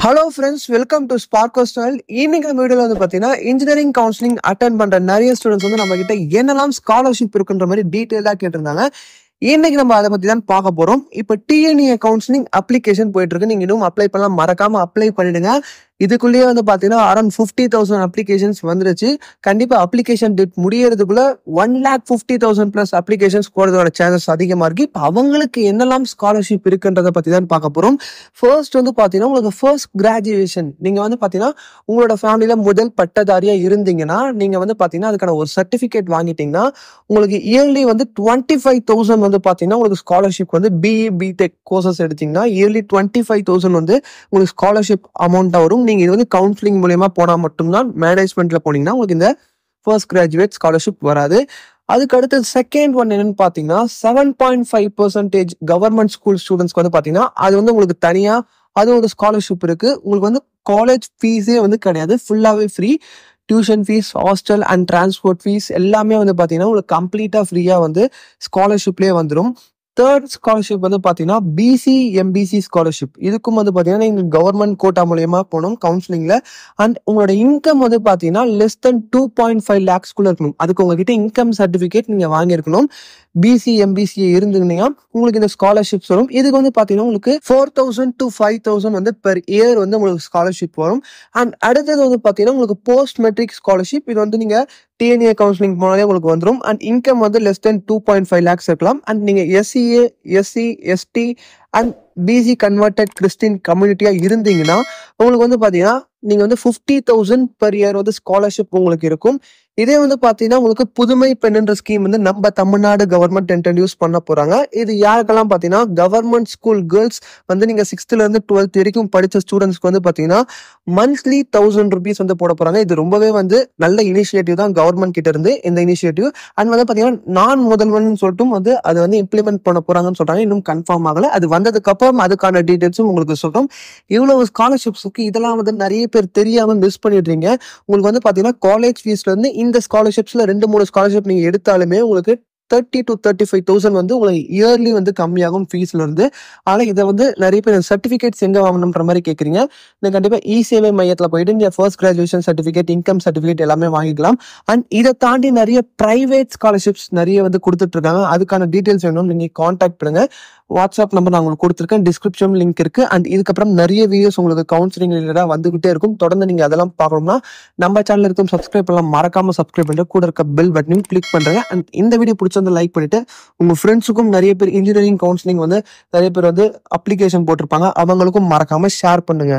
Hello friends, welcome to ஸ்பார்க்கோஸ் channel. இன்னைக்கு நம்ம வீடியோல வந்து பார்த்தீங்கன்னா இன்ஜினியரிங் கவுன்சிலிங் அட்டென்ட் பண்ற நிறைய ஸ்டூடெண்ட்ஸ் வந்து நம்ம கிட்ட என்னெல்லாம் ஸ்காலர்ஷிப் இருக்குன்ற மாதிரி டீட்டெயிலாக கேட்டிருந்தாங்க. இன்னைக்கு நம்ம அதை பத்தி தான் பார்க்க போறோம். இப்போ டிஎன்ஏ கவுன்சிலிங் அப்ளிகேஷன் போயிட்டு இருக்கு. நீங்க இன்னும் அப்ளை பண்ணலாம், மறக்காம அப்ளை பண்ணிடுங்க. இதுக்குள்ளேயே வந்து பாத்தீங்கன்னா அரௌண்ட் 50,000 அப்ளிகேஷன்ஸ் வந்துருச்சு. கண்டிப்பா அப்ளிகேஷன் டேட் முடியறதுக்குள்ள 1,50,000 பிளஸ் அப்ளிகேஷன்ஸ் போறதோட சான்சஸ் அதிகமா இருக்கு. இப்போ அவங்களுக்கு என்னெல்லாம் ஸ்காலர்ஷிப் இருக்குன்றதை பத்தி தான் பார்க்க போறோம். ஃபர்ஸ்ட் வந்து பாத்தீங்கன்னா உங்களுக்கு ஃபர்ஸ்ட் கிராஜுவேஷன், நீங்க வந்து பாத்தீங்கன்னா உங்களோட ஃபேமிலியில முதல் பட்டதாரியா இருந்தீங்கன்னா நீங்க வந்து பாத்தீங்கன்னா அதுக்கான ஒரு சர்டிபிகேட் வாங்கிட்டீங்கன்னா உங்களுக்கு இயர்லி வந்து 25,000 வந்து பாத்தீங்கன்னா உங்களுக்கு ஸ்காலர்ஷிப் வந்து பிஇ பிடெக் கோர்சஸ் எடுத்தீங்கன்னா இயர்லி 25,000 வந்து உங்களுக்கு ஸ்காலர்ஷிப் அமௌண்ட்டா வரும். நீங்க இது வந்து கவுன்சிலிங் மூலியமா போனா மட்டும்தான், மேனேஜ்மெண்ட்ல போனீங்கன்னா உங்களுக்கு இந்த ஃபர்ஸ்ட் கிராஜுவேட் ஸ்காலர்ஷிப் வராது. அதுக்கு அடுத்து செகண்ட் ஒன் என்னன்னு பாத்தீங்கன்னா 7.5% கவர்மெண்ட் ஸ்கூல் ஸ்டூடெண்ட்ஸ்க்கு வந்து பாத்தீங்கன்னா அது வந்து உங்களுக்கு தனியா அது ஒரு ஸ்காலர்ஷிப் இருக்கு. உங்களுக்கு வந்து காலேஜ் ஃபீஸே வந்து கிடையாது, ஃபுல்லாவே free. Tuition fees, hostel and transport fees எல்லாமே வந்து பாத்தீங்கன்னா உங்களுக்கு கம்ப்ளீட்டா ஃப்ரீயா வந்து ஸ்காலர்ஷிப்லேயே வந்துடும். தேர்ட் ஸ்காலர்ஷிப் வந்து பாத்தீங்கன்னா பிசி எம்பிசி ஸ்காலர்ஷிப். இதுக்கும் வந்து பாத்தீங்கன்னா நீங்க கவர்மெண்ட் கோட்டா மூலியமா போகணும் கவுன்சிலிங்ல. அண்ட் உங்களோட இன்கம் வந்து பாத்தீங்கன்னா less than 2.5 lakhs இருக்கணும். அதுக்கு உங்ககிட்ட இன்கம் சர்டிபிகேட் நீங்க வாங்கியிருக்கணும். பிசி எம்பிசி இருந்தீங்கன்னா உங்களுக்கு இந்த ஸ்காலர்ஷிப்ஸ் வரும். இதுக்கு வந்து பாத்தீங்கன்னா உங்களுக்கு 4,000 to 5,000 வந்து பெர் இயர் வந்து உங்களுக்கு ஸ்காலர்ஷிப் வரும். அண்ட் அடுத்தது வந்து பாத்தீங்கன்னா உங்களுக்கு போஸ்ட் மெட்ரிக் ஸ்காலர்ஷிப். இது வந்து நீங்க டிஎன்ஏ கவுன்சிலிங் போனாலே உங்களுக்கு வந்துடும். அண்ட் இன்கம் வந்து less than 2.5 lakhs இருக்கலாம். அண்ட் நீங்க SCA, SC, ST and BC converted Christian கம்யூனிட்டியா இருந்தீங்கன்னா உங்களுக்கு வந்து பாத்தீங்கன்னா நீங்க வந்து 50,000 பெர் இயர் வந்து ஸ்காலர்ஷிப் உங்களுக்கு இருக்கும். இதே வந்து பாத்தீங்கன்னா உங்களுக்கு புதுமை பெண்ணுன்ற ஸ்கீம் வந்து நம்ம தமிழ்நாடு கவர்மெண்ட் இன்ட்ரடியூஸ் பண்ண போறாங்க. இது யாருக்கெல்லாம் பாத்தீங்கன்னா கவர்மெண்ட் ஸ்கூல் கேர்ள்ஸ் வந்து நீங்க 6th ல இருந்து 12th வரைக்கும் படிச்ச ஸ்டூடெண்ட்ஸ்க்கு வந்து பாத்தீங்கன்னா மந்த்லி 1,000 rupees வந்து போட போறாங்க. இது ரொம்பவே வந்து நல்ல இனிஷியேட்டிவ் தான் கவர்மெண்ட் கிட்ட இருந்து இந்த இனிஷியேட்டிவ். அண்ட் வந்து பாத்தீங்கன்னா நான் முதல்வன் சொல்லிட்டு வந்து அதை வந்து இம்ப்ளிமெண்ட் பண்ண போறாங்கன்னு சொல்றாங்க. இன்னும் கன்ஃபார்ம் ஆகல. அது வந்ததுக்கு அப்புறம் அதுக்கான டீடைல்ஸும் உங்களுக்கு சொல்றோம். இவ்வளவு ஸ்காலர்ஷிப்ஸ்க்கு இதெல்லாம் வந்து நிறைய பேர் தெரியாம மிஸ் பண்ணிடுறீங்க. உங்களுக்கு வந்து பாத்தீங்கன்னா காலேஜ் ஃபீஸ்ல இருந்து இந்த ஸ்காலர்ஷிப்ஸ்ல 2-3 ஸ்காலர்ஷிப் நீங்க எடுத்தாலுமே உங்களுக்கு 30,000 to 35,000 வந்து உங்களுக்கு இயர்லி வந்து கம்மியாகும் ஃபீஸ்ல இருந்து. ஆனா இதை வந்து நிறைய பேர் சர்டிபிகேட்ஸ் எங்க வாங்கணும்ன்ற மாதிரி கேட்குறீங்க. நீங்க கண்டிப்பா இ சேவை மையத்துல போயிட்டு நீங்க first graduation certificate, income certificate எல்லாமே வாங்கிக்கலாம். அண்ட் இதை தாண்டி நிறைய பிரைவேட் ஸ்காலர்ஷிப்ஸ் நிறைய வந்து கொடுத்துட்டு இருக்காங்க. அதுக்கான டீடைல்ஸ் வேணும் நீங்க கான்டாக்ட் பண்ணுங்க. வாட்ஸ்அப் நம்பர் நான் உங்களுக்கு கொடுத்துருக்கேன், டிஸ்கிரிப்ஷன் லிங்க் இருக்கு. அண்ட் இதுக்கப்புறம் நிறைய வீடியோஸ் உங்களுக்கு கவுன்சிலிங் ரிலேட்டடா வந்துகிட்டே இருக்கும். தொடர்ந்து நீங்க அதெல்லாம் பார்க்கணும்னா நம்ம சேனல் இருக்கும் சப்ஸ்கிரைப் பண்ணலாம், மறக்காம சப்ஸ்கிரைப் பண்ணிட்டு கூட இருக்க பெல் பட்டனையும் கிளிக் பண்றேன். அண்ட் இந்த வீடியோ பிடிச்சிருந்தா லைக் பண்ணிட்டு உங்க ஃப்ரெண்ட்ஸுக்கும் நிறைய பேர் இன்ஜினியரிங் கவுன்சிலிங் வந்து நிறைய பேர் வந்து அப்ளிகேஷன் போட்டிருப்பாங்க, அவங்களுக்கும் மறக்காம ஷேர் பண்ணுங்க.